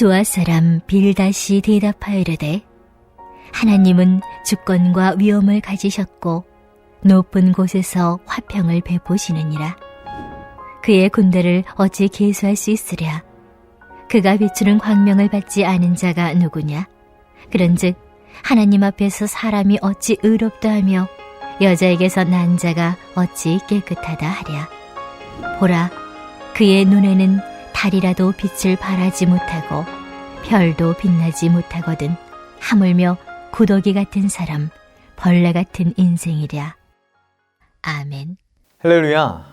수아 사람 빌닷이 대답하여 이르되 하나님은 주권과 위엄을 가지셨고 높은 곳에서 화평을 베푸시느니라. 그의 군대를 어찌 계수할 수 있으랴. 그가 비추는 광명을 받지 않은 자가 누구냐. 그런즉 하나님 앞에서 사람이 어찌 의롭다 하며 여자에게서 난 자가 어찌 깨끗하다 하랴. 보라, 그의 눈에는 달이라도 빛을 발하지 못하고 별도 빛나지 못하거든 하물며 구더기 같은 사람, 벌레 같은 인생이랴. 아멘. 할렐루야.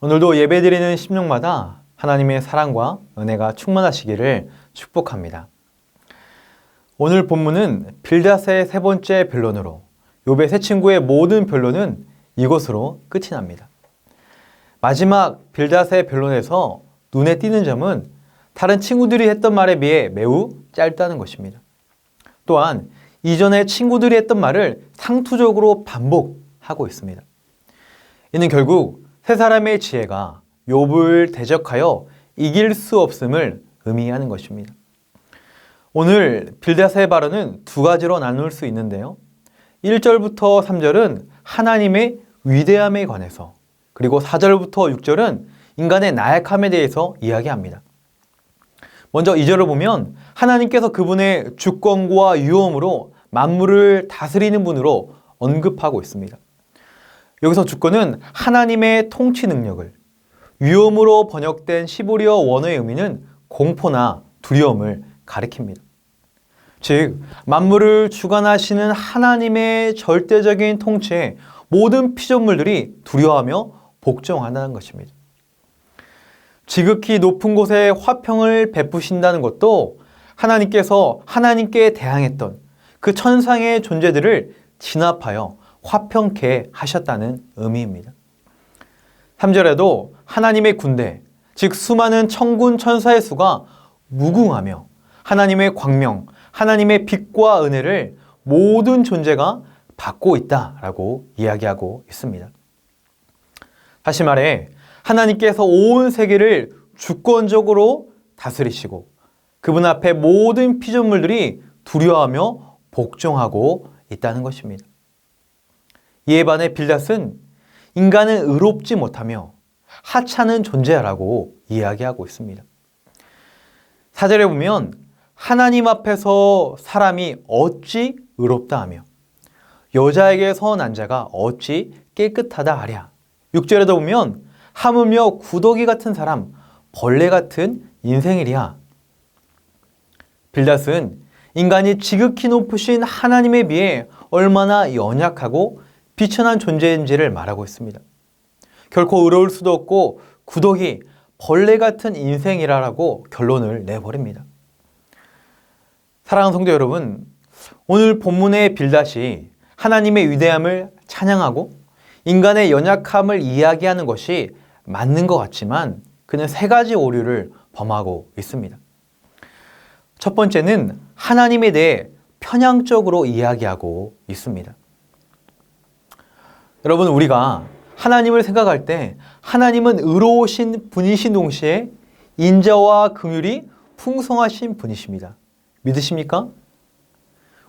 오늘도 예배드리는 심령마다 하나님의 사랑과 은혜가 충만하시기를 축복합니다. 오늘 본문은 빌닷의 세 번째 변론으로 욥의 세 친구의 모든 변론은 이것으로 끝이 납니다. 마지막 빌닷의 변론에서 눈에 띄는 점은 다른 친구들이 했던 말에 비해 매우 짧다는 것입니다. 또한 이전에 친구들이 했던 말을 상투적으로 반복하고 있습니다. 이는 결국 세 사람의 지혜가 욥을 대적하여 이길 수 없음을 의미하는 것입니다. 오늘 빌닷의 발언은 두 가지로 나눌 수 있는데요. 1절부터 3절은 하나님의 위대함에 관해서, 그리고 4절부터 6절은 인간의 나약함에 대해서 이야기합니다. 먼저 2절을 보면 하나님께서 그분의 주권과 위엄으로 만물을 다스리는 분으로 언급하고 있습니다. 여기서 주권은 하나님의 통치 능력을, 위엄으로 번역된 시브리어 원어의 의미는 공포나 두려움을 가리킵니다. 즉, 만물을 주관하시는 하나님의 절대적인 통치에 모든 피조물들이 두려워하며 복종한다는 것입니다. 지극히 높은 곳에 화평을 베푸신다는 것도 하나님께서 하나님께 대항했던 그 천상의 존재들을 진압하여 화평케 하셨다는 의미입니다. 3절에도 하나님의 군대, 즉 수많은 천군 천사의 수가 무궁하며 하나님의 광명, 하나님의 빛과 은혜를 모든 존재가 받고 있다라고 이야기하고 있습니다. 다시 말해 하나님께서 온 세계를 주권적으로 다스리시고 그분 앞에 모든 피조물들이 두려워하며 복종하고 있다는 것입니다. 이에 반해 빌닷은 인간은 의롭지 못하며 하찮은 존재라고 이야기하고 있습니다. 4절에 보면 하나님 앞에서 사람이 어찌 의롭다 하며 여자에게 선한 자가 어찌 깨끗하다 하랴. 6절에도 보면 하물며 구더기 같은 사람, 벌레 같은 인생이랴. 빌닷은 인간이 지극히 높으신 하나님에 비해 얼마나 연약하고 비천한 존재인지를 말하고 있습니다. 결코 의로울 수도 없고 구더기, 벌레 같은 인생이라고 결론을 내버립니다. 사랑하는 성도 여러분, 오늘 본문의 빌닷이 하나님의 위대함을 찬양하고 인간의 연약함을 이야기하는 것이 맞는 것 같지만 그는 세 가지 오류를 범하고 있습니다. 첫 번째는 하나님에 대해 편향적으로 이야기하고 있습니다. 여러분, 우리가 하나님을 생각할 때 하나님은 의로우신 분이신 동시에 인자와 긍휼이 풍성하신 분이십니다. 믿으십니까?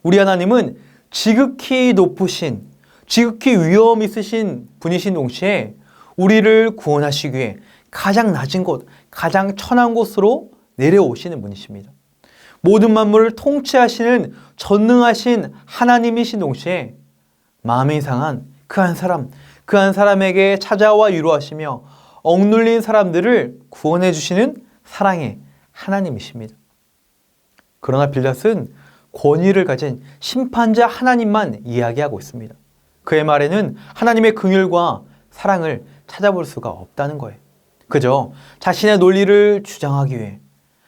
우리 하나님은 지극히 높으신, 지극히 위엄 있으신 분이신 동시에 우리를 구원하시기 위해 가장 낮은 곳, 가장 천한 곳으로 내려오시는 분이십니다. 모든 만물을 통치하시는 전능하신 하나님이신 동시에 마음이 상한 그 한 사람, 그 한 사람에게 찾아와 위로하시며 억눌린 사람들을 구원해 주시는 사랑의 하나님이십니다. 그러나 빌닷은 권위를 가진 심판자 하나님만 이야기하고 있습니다. 그의 말에는 하나님의 긍휼과 사랑을 찾아볼 수가 없다는 거예요. 그저 자신의 논리를 주장하기 위해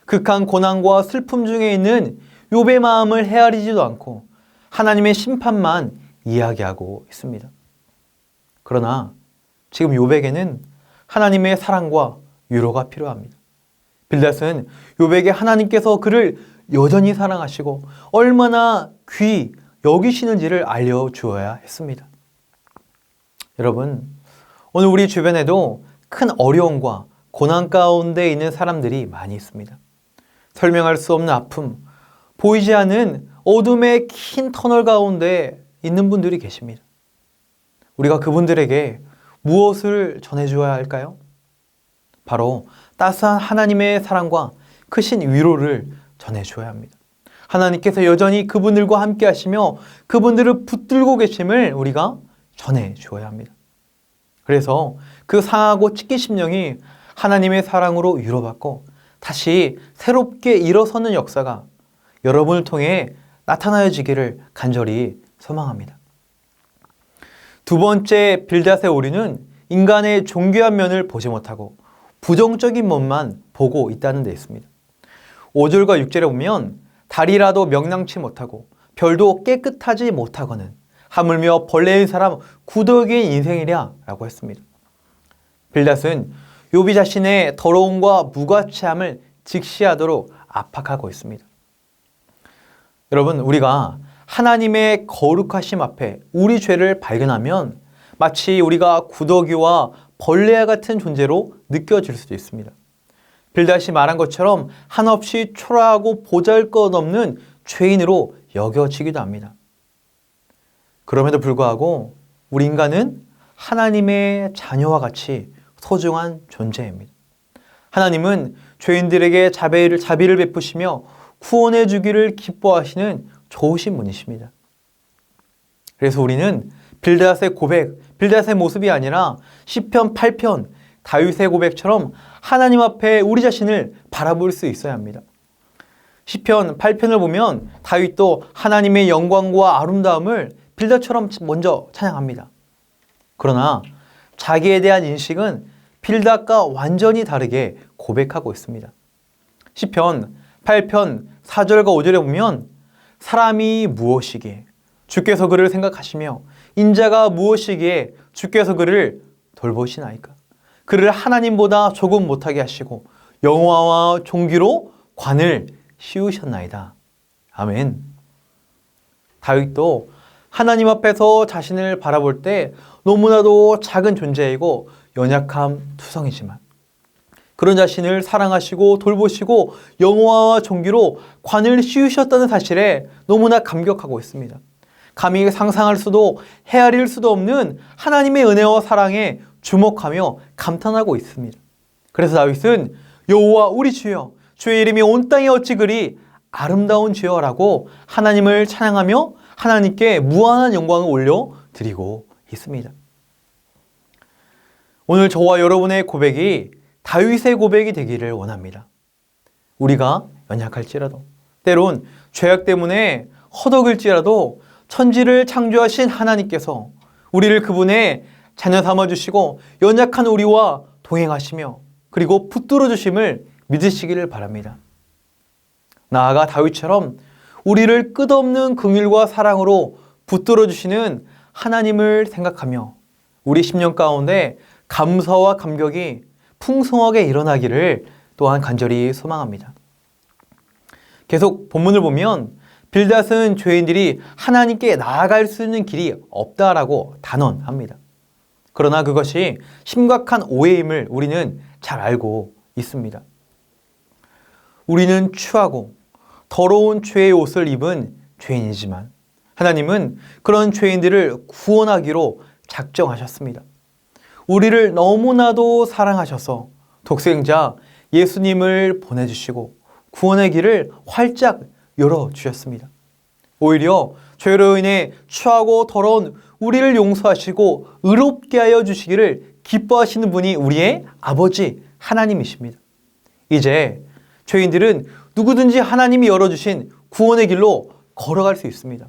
극한 고난과 슬픔 중에 있는 욥의 마음을 헤아리지도 않고 하나님의 심판만 이야기하고 있습니다. 그러나 지금 욥에게는 하나님의 사랑과 위로가 필요합니다. 빌닷은 욥에게 하나님께서 그를 여전히 사랑하시고 얼마나 귀히 여기시는지를 알려주어야 했습니다. 여러분, 오늘 우리 주변에도 큰 어려움과 고난 가운데 있는 사람들이 많이 있습니다. 설명할 수 없는 아픔, 보이지 않는 어둠의 긴 터널 가운데 있는 분들이 계십니다. 우리가 그분들에게 무엇을 전해주어야 할까요? 바로 따스한 하나님의 사랑과 크신 위로를 전해줘야 합니다. 하나님께서 여전히 그분들과 함께 하시며 그분들을 붙들고 계심을 우리가 전해주어야 합니다. 그래서 그 상하고 찢긴 심령이 하나님의 사랑으로 위로받고 다시 새롭게 일어서는 역사가 여러분을 통해 나타나지기를 간절히 소망합니다. 두 번째 빌닷의 오류는 인간의 존귀한 면을 보지 못하고 부정적인 면만 보고 있다는 데 있습니다. 5절과 6절에 보면 달이라도 명랑치 못하고 별도 깨끗하지 못하거는 하물며 벌레인 사람 구더기인 인생이랴 라고 했습니다. 빌닷은 욥이 자신의 더러움과 무가치함을 직시하도록 압박하고 있습니다. 여러분, 우리가 하나님의 거룩하심 앞에 우리 죄를 발견하면 마치 우리가 구더기와 벌레와 같은 존재로 느껴질 수도 있습니다. 빌닷이 말한 것처럼 한없이 초라하고 보잘것없는 죄인으로 여겨지기도 합니다. 그럼에도 불구하고 우리 인간은 하나님의 자녀와 같이 소중한 존재입니다. 하나님은 죄인들에게 자비를 베푸시며 구원해 주기를 기뻐하시는 좋으신 분이십니다. 그래서 우리는 빌닷의 고백, 빌닷의 모습이 아니라 시편 8편 다윗의 고백처럼 하나님 앞에 우리 자신을 바라볼 수 있어야 합니다. 시편 8편을 보면 다윗도 하나님의 영광과 아름다움을 빌닷처럼 먼저 찬양합니다. 그러나 자기에 대한 인식은 빌닷과 완전히 다르게 고백하고 있습니다. 시편 8편 4절과 5절에 보면 사람이 무엇이기에 주께서 그를 생각하시며 인자가 무엇이기에 주께서 그를 돌보시나이까. 그를 하나님보다 조금 못하게 하시고 영화와 종기로 관을 씌우셨나이다. 아멘. 다윗도 하나님 앞에서 자신을 바라볼 때 너무나도 작은 존재이고 연약함 투성이지만 그런 자신을 사랑하시고 돌보시고 영화와 종기로 관을 씌우셨다는 사실에 너무나 감격하고 있습니다. 감히 상상할 수도 헤아릴 수도 없는 하나님의 은혜와 사랑에 주목하며 감탄하고 있습니다. 그래서 다윗은 여호와 우리 주여 주의 이름이 온 땅에 어찌 그리 아름다운 주여라고 하나님을 찬양하며 하나님께 무한한 영광을 올려드리고 있습니다. 오늘 저와 여러분의 고백이 다윗의 고백이 되기를 원합니다. 우리가 연약할지라도 때론 죄악 때문에 허덕일지라도 천지를 창조하신 하나님께서 우리를 그분의 자녀 삼아주시고 연약한 우리와 동행하시며 그리고 붙들어 주심을 믿으시기를 바랍니다. 나아가 다윗처럼 우리를 끝없는 긍휼과 사랑으로 붙들어 주시는 하나님을 생각하며 우리 심령 가운데 감사와 감격이 풍성하게 일어나기를 또한 간절히 소망합니다. 계속 본문을 보면 빌닷은 죄인들이 하나님께 나아갈 수 있는 길이 없다라고 단언합니다. 그러나 그것이 심각한 오해임을 우리는 잘 알고 있습니다. 우리는 추하고 더러운 죄의 옷을 입은 죄인이지만 하나님은 그런 죄인들을 구원하기로 작정하셨습니다. 우리를 너무나도 사랑하셔서 독생자 예수님을 보내주시고 구원의 길을 활짝 열어주셨습니다. 오히려 죄로 인해 추하고 더러운 우리를 용서하시고 의롭게 하여 주시기를 기뻐하시는 분이 우리의 아버지 하나님이십니다. 이제 죄인들은 누구든지 하나님이 열어주신 구원의 길로 걸어갈 수 있습니다.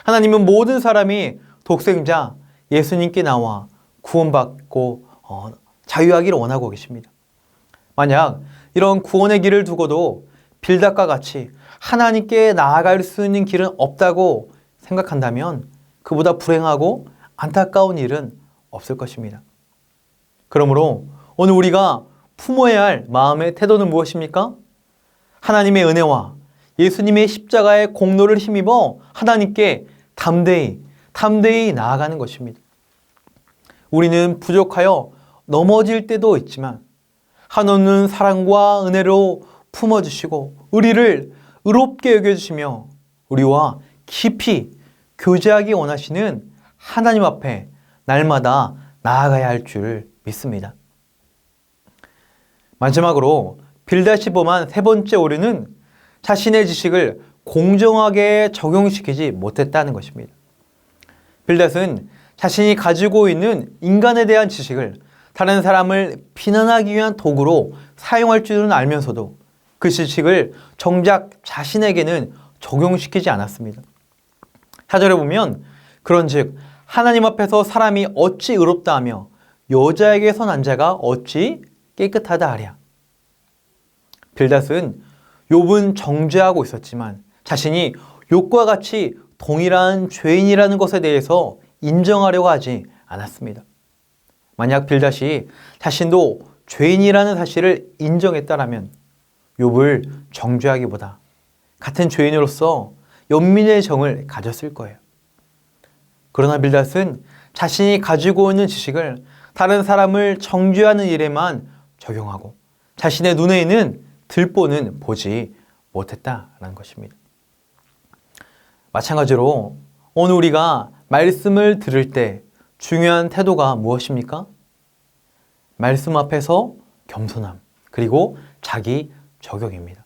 하나님은 모든 사람이 독생자 예수님께 나와 구원받고 자유하기를 원하고 계십니다. 만약 이런 구원의 길을 두고도 빌닷과 같이 하나님께 나아갈 수 있는 길은 없다고 생각한다면 그보다 불행하고 안타까운 일은 없을 것입니다. 그러므로 오늘 우리가 품어야 할 마음의 태도는 무엇입니까? 하나님의 은혜와 예수님의 십자가의 공로를 힘입어 하나님께 담대히 나아가는 것입니다. 우리는 부족하여 넘어질 때도 있지만 한없는 사랑과 은혜로 품어주시고 우리를 의롭게 여겨주시며 우리와 깊이 교제하기 원하시는 하나님 앞에 날마다 나아가야 할 줄 믿습니다. 마지막으로 빌닷이 범한 세 번째 오류는 자신의 지식을 공정하게 적용시키지 못했다는 것입니다. 빌닷은 자신이 가지고 있는 인간에 대한 지식을 다른 사람을 비난하기 위한 도구로 사용할 줄은 알면서도 그 지식을 정작 자신에게는 적용시키지 않았습니다. 4절에 보면 그런즉 하나님 앞에서 사람이 어찌 의롭다 하며 여자에게서 난 자가 어찌 깨끗하다 하랴. 빌닷은 욥은 정죄하고 있었지만 자신이 욥과 같이 동일한 죄인이라는 것에 대해서 인정하려고 하지 않았습니다. 만약 빌닷이 자신도 죄인이라는 사실을 인정했다라면 욥을 정죄하기보다 같은 죄인으로서 연민의 정을 가졌을 거예요. 그러나 빌닷은 자신이 가지고 있는 지식을 다른 사람을 정죄하는 일에만 적용하고 자신의 눈에 있는 들보는 보지 못했다라는 것입니다. 마찬가지로 오늘 우리가 말씀을 들을 때 중요한 태도가 무엇입니까? 말씀 앞에서 겸손함, 그리고 자기 적용입니다.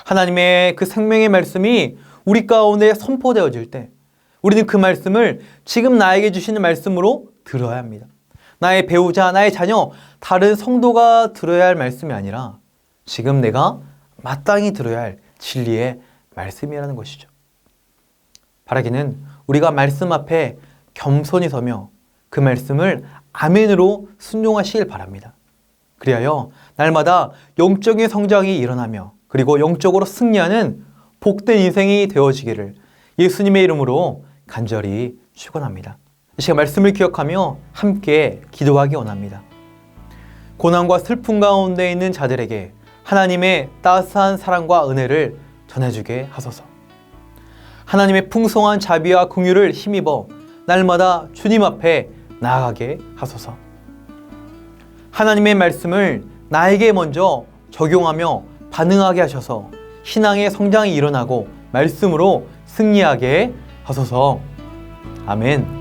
하나님의 그 생명의 말씀이 우리 가운데 선포되어질 때 우리는 그 말씀을 지금 나에게 주시는 말씀으로 들어야 합니다. 나의 배우자, 나의 자녀, 다른 성도가 들어야 할 말씀이 아니라 지금 내가 마땅히 들어야 할 진리의 말씀이라는 것이죠. 바라기는 우리가 말씀 앞에 겸손히 서며 그 말씀을 아멘으로 순종하시길 바랍니다. 그리하여 날마다 영적인 성장이 일어나며 그리고 영적으로 승리하는 복된 인생이 되어지기를 예수님의 이름으로 간절히 축원합니다. 이 시간 말씀을 기억하며 함께 기도하기 원합니다. 고난과 슬픔 가운데 있는 자들에게 하나님의 따스한 사랑과 은혜를 전해주게 하소서. 하나님의 풍성한 자비와 긍휼을 힘입어 날마다 주님 앞에 나아가게 하소서. 하나님의 말씀을 나에게 먼저 적용하며 반응하게 하셔서 신앙의 성장이 일어나고 말씀으로 승리하게 하소서. 아멘.